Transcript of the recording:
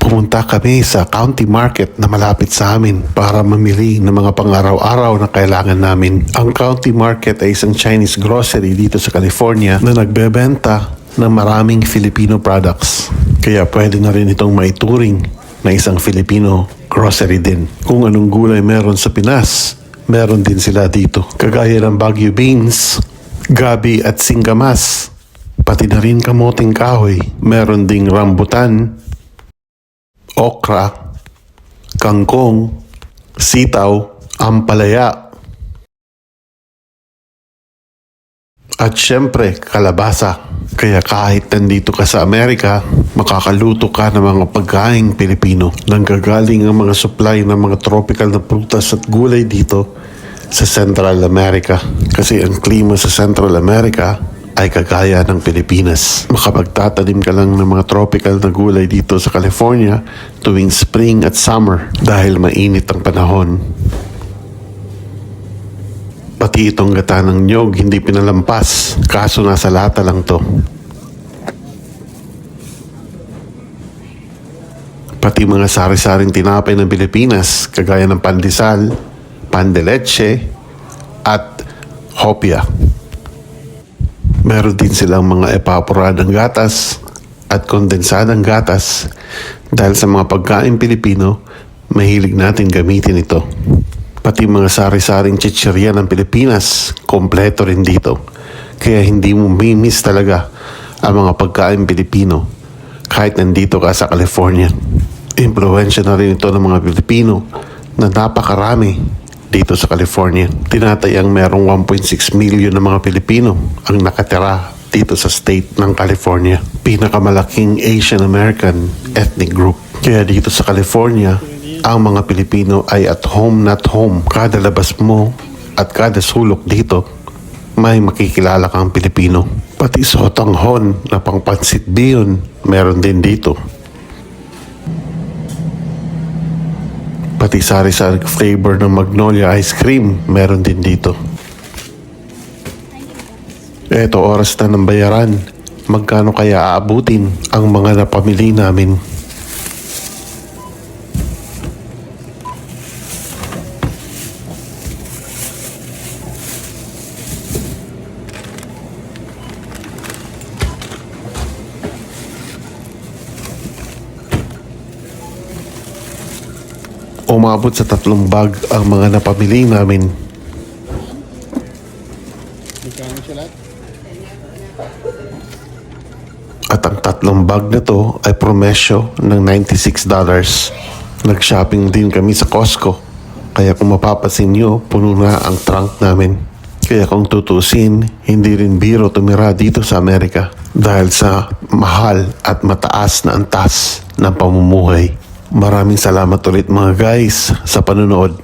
Pumunta kami sa county market na malapit sa amin para mamili ng mga pang-araw-araw na kailangan namin. Ang county market ay isang Chinese grocery dito sa California na nagbebenta ng maraming Filipino products. Kaya pwede na rin itong maituring na isang Filipino grocery din. Kung anong gulay meron sa Pinas, meron din sila dito. Kagaya ng Baguio beans, gabi at singkamas, pati na rin kamoting kahoy. Meron ding rambutan, okra, kangkong, sitaw, ampalaya, at syempre kalabasa. Kaya kahit nandito ka sa Amerika, makakaluto ka ng mga pagkaing Pilipino. Nanggagaling ang mga supply ng mga tropical na prutas at gulay dito sa Central America. Kasi ang klima sa Central America ay kagaya ng Pilipinas. Makapagtatanim ka lang ng mga tropical na gulay dito sa California tuwing spring at summer dahil mainit ang panahon. Pati itong gata ng niyog hindi pinalampas, kaso nasa lata lang to. Pati mga sari-saring tinapay ng Pilipinas, kagaya ng pandesal, pan de leche, at hopia. Meron din silang mga evaporadong gatas at kondensadang gatas dahil sa mga pagkain Pilipino, mahilig natin gamitin ito. Pati mga sari-saring chichirya ng Pilipinas, kompleto rin dito. Kaya hindi mo mimiss talaga ang mga pagkain Pilipino kahit nandito ka sa California. Impluwensya na rin ito ng mga Pilipino na napakarami dito sa California. Tinatayang merong 1.6 million na mga Pilipino ang nakatira dito sa state ng California. Pinakamalaking Asian American ethnic group. Kaya dito sa California, ang mga Pilipino ay at home not home. Kada labas mo at kada sulok dito, may makikilala kang Pilipino. Pati sotanghon na pangpansit biyon, meron din dito. Pati sari-sari flavor ng Magnolia ice cream, meron din dito. Eto, oras na ng bayaran. Magkano kaya aabutin ang mga napamili namin? Umabot sa 3 bag ang mga napamili namin. At ang 3 bag na to ay promesyo ng $96. Nag-shopping din kami sa Costco. Kaya kung mapapansin nyo, puno na ang trunk namin. Kaya kung tutusin, hindi rin biro tumira dito sa Amerika dahil sa mahal at mataas na antas ng pamumuhay. Maraming salamat ulit mga guys sa panonood.